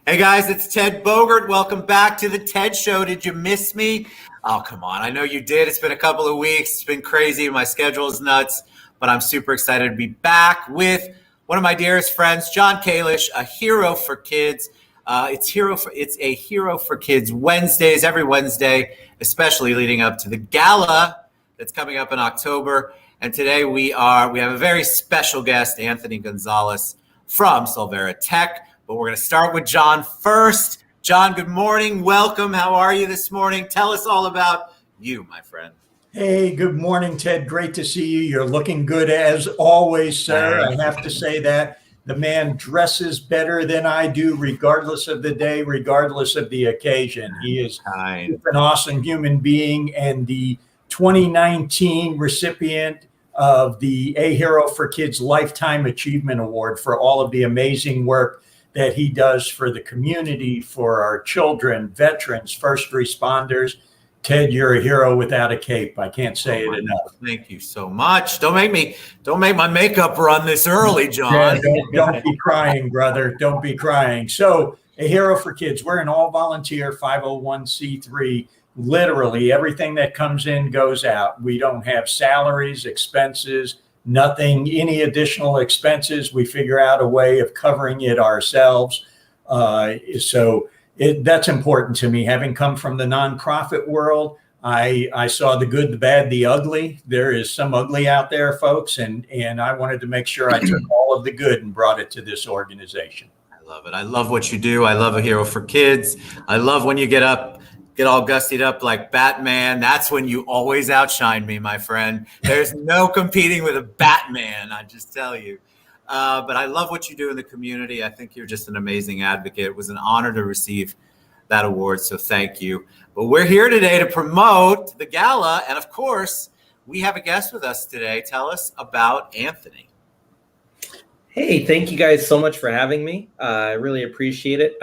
Hey guys, it's Ted Bogert. Welcome back to the Ted Show. Did you miss me? Oh, come on. I know you did. It's been a couple of weeks. It's been crazy. My schedule is nuts, but I'm super excited to be back with one of my dearest friends, John Kalish, a hero for kids. It's a Hero for Kids Wednesdays, every Wednesday, especially leading up to the gala that's coming up in October. And today we have a very special guest, Anthony Gonzalez from Solvera Tech. But we're going to start with John first. John, good morning. Welcome. How are you this morning? Tell us all about you, my friend. Hey, good morning, Ted. Great to see you. You're looking good as always, sir. I have to say that. The man dresses better than I do, regardless of the day, regardless of the occasion. He is an awesome human being and the 2019 recipient of the A Hero for Kids Lifetime Achievement Award for all of the amazing work that he does for the community, for our children, veterans, first responders. Ted, you're a hero without a cape. I can't say it enough. Thank you so much. Don't make my makeup run this early, John. Yeah, don't be crying, brother. Don't be crying. So, A Hero for Kids, we're an all-volunteer 501c3. Literally everything that comes in goes out. We don't have salaries, expenses, nothing, any additional expenses. We figure out a way of covering it ourselves. That's important to me. Having come from the nonprofit world, I saw the good, the bad, the ugly. There is some ugly out there, folks, and I wanted to make sure I took all of the good and brought it to this organization. I love it. I love what you do. I love A Hero for Kids. I love when you get all gussied up like Batman. That's when you always outshine me, my friend. There's no competing with a Batman, I just tell you. But I love what you do in the community. I think you're just an amazing advocate. It was an honor to receive that award, so thank you. But we're here today to promote the gala, and of course, we have a guest with us today. Tell us about Anthony. Hey, thank you guys so much for having me. I really appreciate it.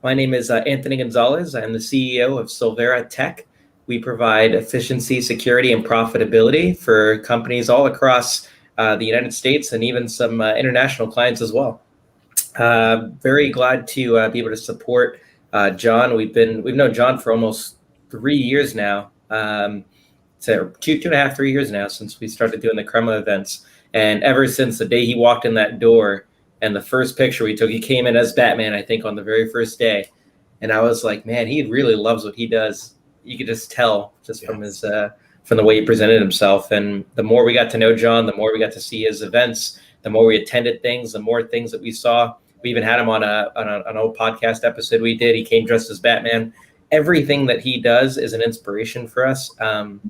My name is Anthony Gonzalez. I'm the CEO of Solvera Tech. We provide efficiency, security, and profitability for companies all across the United States and even some international clients as well. Very glad to be able to support John. We've known John for almost 3 years now. So 2.5, 3 years now since we started doing the Crema events. And ever since the day he walked in that door, and the first picture we took, he came in as Batman, I think, on the very first day. And I was like, man, he really loves what he does. You could just tell from his from the way he presented himself. And the more we got to know John, the more we got to see his events, the more we attended things, the more things that we saw. We even had him on an old podcast episode we did. He came dressed as Batman. Everything that he does is an inspiration for us and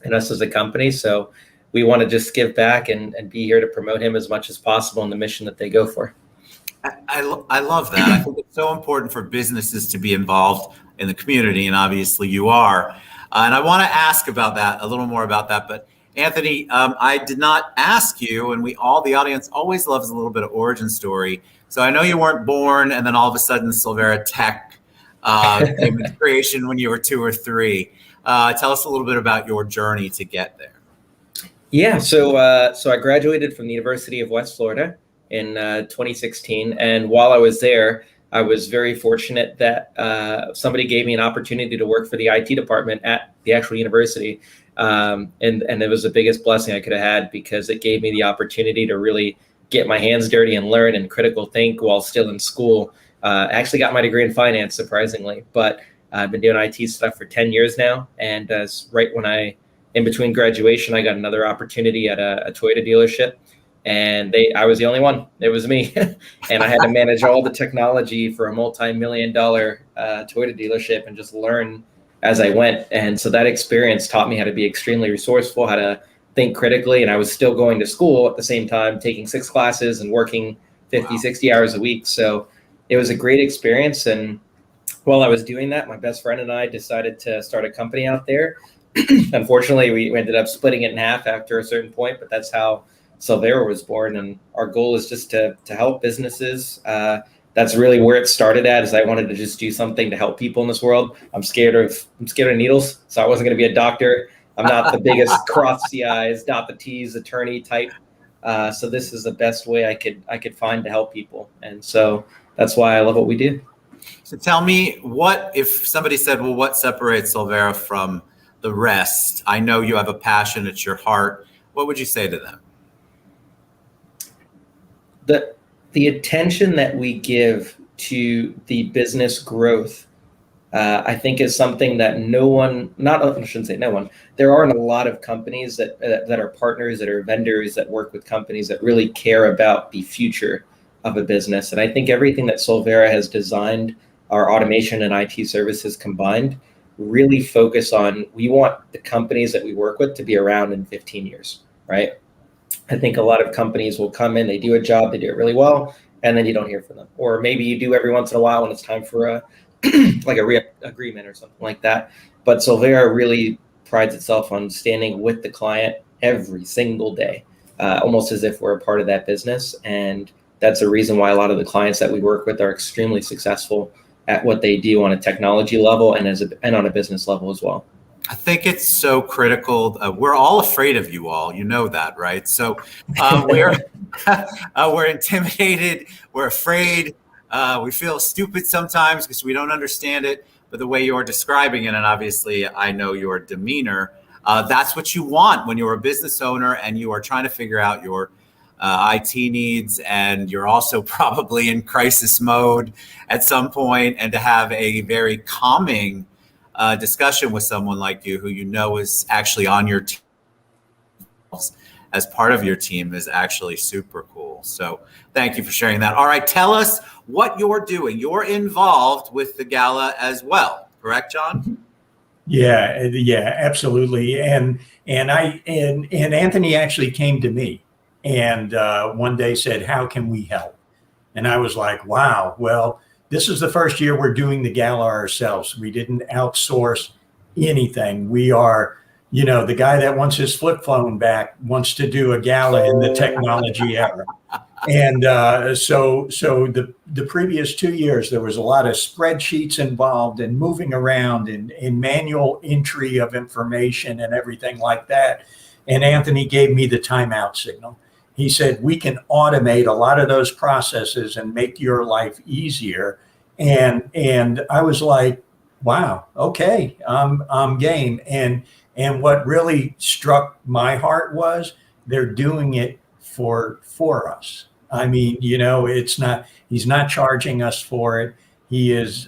us as a company. So we want to just give back and be here to promote him as much as possible in the mission that they go for. I love that. I think it's so important for businesses to be involved in the community, and obviously you are. And I want to ask about that, a little more about that. But Anthony, I did not ask you, and the audience always loves a little bit of origin story. So I know you weren't born, and then all of a sudden Solvera Tech came into creation when you were 2 or 3. Tell us a little bit about your journey to get there. Yeah, so I graduated from the University of West Florida in 2016, and while I was there, I was very fortunate that somebody gave me an opportunity to work for the IT department at the actual university, and it was the biggest blessing I could have had because it gave me the opportunity to really get my hands dirty and learn and critical think while still in school. I actually got my degree in finance, surprisingly, but I've been doing IT stuff for 10 years now, and right when in between graduation, I got another opportunity at a Toyota dealership, and I was the only one. It was me, and I had to manage all the technology for a multi-million-dollar Toyota dealership and just learn as I went. And so that experience taught me how to be extremely resourceful, how to think critically, and I was still going to school at the same time, taking 6 classes and working 50, 60 hours a week. So it was a great experience. And while I was doing that, my best friend and I decided to start a company out there. Unfortunately, we ended up splitting it in half after a certain point, but that's how Solvera was born. And our goal is just to help businesses. That's really where it started at, is I wanted to just do something to help people in this world. I'm scared of needles, so I wasn't going to be a doctor. I'm not the biggest cross the I's, dot the T's attorney type. So this is the best way I could find to help people. And so that's why I love what we do. So tell me, what if somebody said, well, what separates Solvera from the rest? I know you have a passion, it's your heart. What would you say to them? The attention that we give to the business growth, I think is something that I shouldn't say no one, there aren't a lot of companies that are partners, that are vendors, that work with companies that really care about the future of a business. And I think everything that Solvera has designed, our automation and IT services combined, really focus on, we want the companies that we work with to be around in 15 years, right? I think a lot of companies will come in, they do a job, they do it really well, and then you don't hear from them. Or maybe you do every once in a while when it's time for a like a agreement or something like that. But Solvera really prides itself on standing with the client every single day, almost as if we're a part of that business. And that's a reason why a lot of the clients that we work with are extremely successful at what they do on a technology level and on a business level as well. I think it's so critical. We're all afraid of you all. You know that, right? So we're intimidated. We're afraid. We feel stupid sometimes because we don't understand it. But the way you're describing it, and obviously I know your demeanor, that's what you want when you're a business owner and you are trying to figure out your IT needs, and you're also probably in crisis mode at some point, and to have a very calming discussion with someone like you, who you know is actually on your team as part of your team, is actually super cool. So thank you for sharing that. All right, tell us what you're doing. You're involved with the gala as well, correct, John? Yeah, absolutely. And Anthony actually came to me and one day said, "How can we help?" And I was like, "Wow, well, this is the first year we're doing the gala ourselves. We didn't outsource anything. We are, the guy that wants his flip phone back wants to do a gala in the technology era." And so the previous 2 years, there was a lot of spreadsheets involved and moving around and manual entry of information and everything like that. And Anthony gave me the timeout signal. He said, "We can automate a lot of those processes and make your life easier." And I was like, "Wow, okay, I'm game." And what really struck my heart was they're doing it for us. I mean, he's not charging us for it. He is,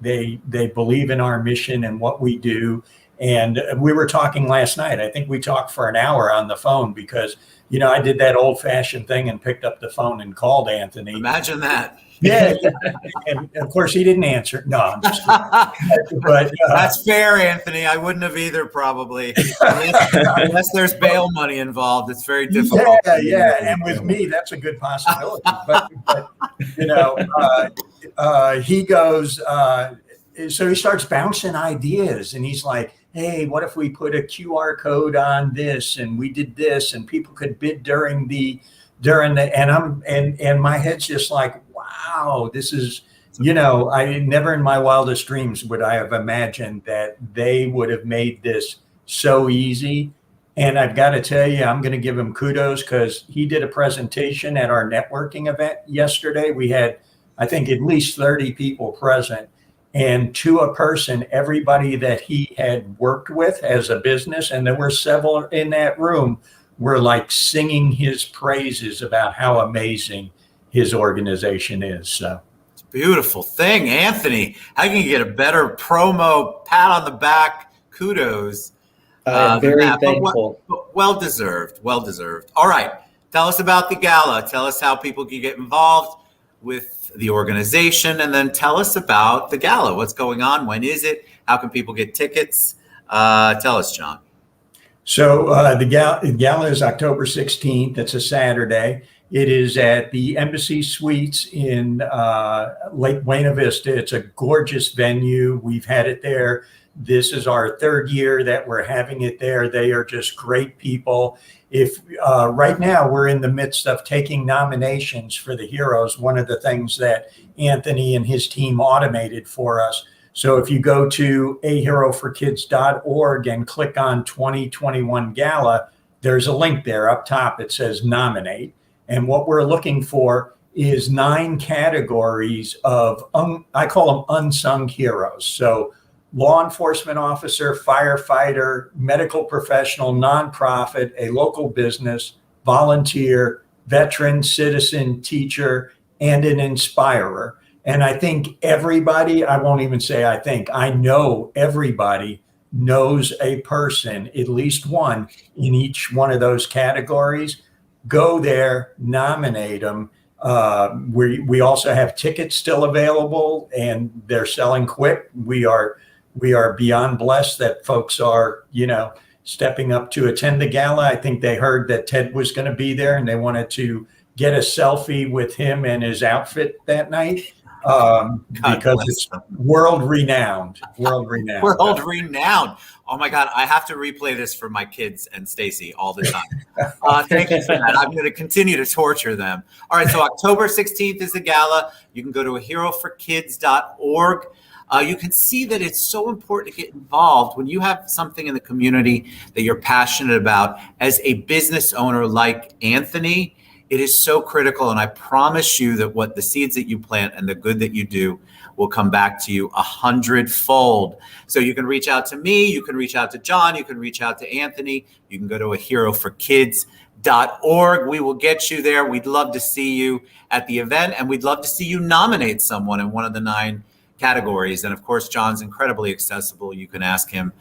they believe in our mission and what we do. And we were talking last night. I think we talked for an hour on the phone because, I did that old fashioned thing and picked up the phone and called Anthony. Imagine that. Yeah. And of course he didn't answer. No, I'm just kidding. But that's fair, Anthony. I wouldn't have either, probably. Unless there's bail money involved, it's very difficult. Yeah. And with me, that's a good possibility. But he goes, so he starts bouncing ideas and he's like, "Hey, what if we put a QR code on this and we did this and people could bid during the and my head's just like, wow, this is, I never in my wildest dreams would I have imagined that they would have made this so easy. And I've got to tell you, I'm going to give him kudos because he did a presentation at our networking event yesterday. We had, I think, at least 30 people present. And to a person, everybody that he had worked with as a business, and there were several in that room, were like singing his praises about how amazing his organization is. So it's a beautiful thing, Anthony. How can you get a better promo, pat on the back, kudos? Very thankful. Well deserved. All right. Tell us about the gala. Tell us how people can get involved with the organization, and then tell us about the gala. What's going on? When is it? How can people get tickets? Tell us, John. So the gala is October 16th. It's a Saturday. It is at the Embassy Suites in Lake Buena Vista. It's a gorgeous venue. We've had it there. This is our third year that we're having it there. They are just great people. If right now we're in the midst of taking nominations for the heroes, one of the things that Anthony and his team automated for us. So if you go to aheroforkids.org and click on 2021 Gala, there's a link there up top. It says nominate. And what we're looking for is 9 categories of, I call them unsung heroes. So law enforcement officer, firefighter, medical professional, nonprofit, a local business, volunteer, veteran, citizen, teacher, and an inspirer. And I think everybody, I won't even say I think, I know everybody knows a person, at least one in each one of those categories. Go there, nominate them. We also have tickets still available, and they're selling quick. We are beyond blessed that folks are, stepping up to attend the gala. I think they heard that Ted was going to be there, and they wanted to get a selfie with him and his outfit that night, because it's world renowned. World renowned. Oh my God, I have to replay this for my kids and Stacy all the time. Thank you for that. I'm going to continue to torture them. All right, so October 16th is the gala. You can go to aheroforkids.org. You can see that it's so important to get involved when you have something in the community that you're passionate about. As a business owner like Anthony, it is so critical, and I promise you that what the seeds that you plant and the good that you do will come back to you 100-fold. So you can reach out to me, you can reach out to John, you can reach out to Anthony, you can go to aheroforkids.org. We will get you there. We'd love to see you at the event, and we'd love to see you nominate someone in one of the 9 categories. And of course, John's incredibly accessible. You can ask him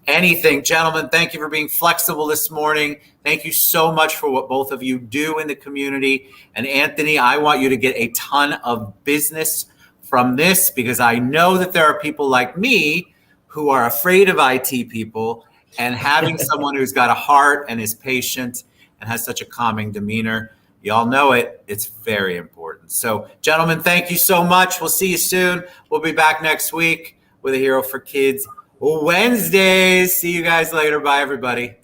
anything. Gentlemen, thank you for being flexible this morning. Thank you so much for what both of you do in the community. And Anthony, I want you to get a ton of business from this, because I know that there are people like me who are afraid of IT people, and having someone who's got a heart and is patient and has such a calming demeanor, y'all know it, it's very important. So gentlemen, thank you so much. We'll see you soon. We'll be back next week with A Hero for Kids Wednesdays. See you guys later. Bye, everybody.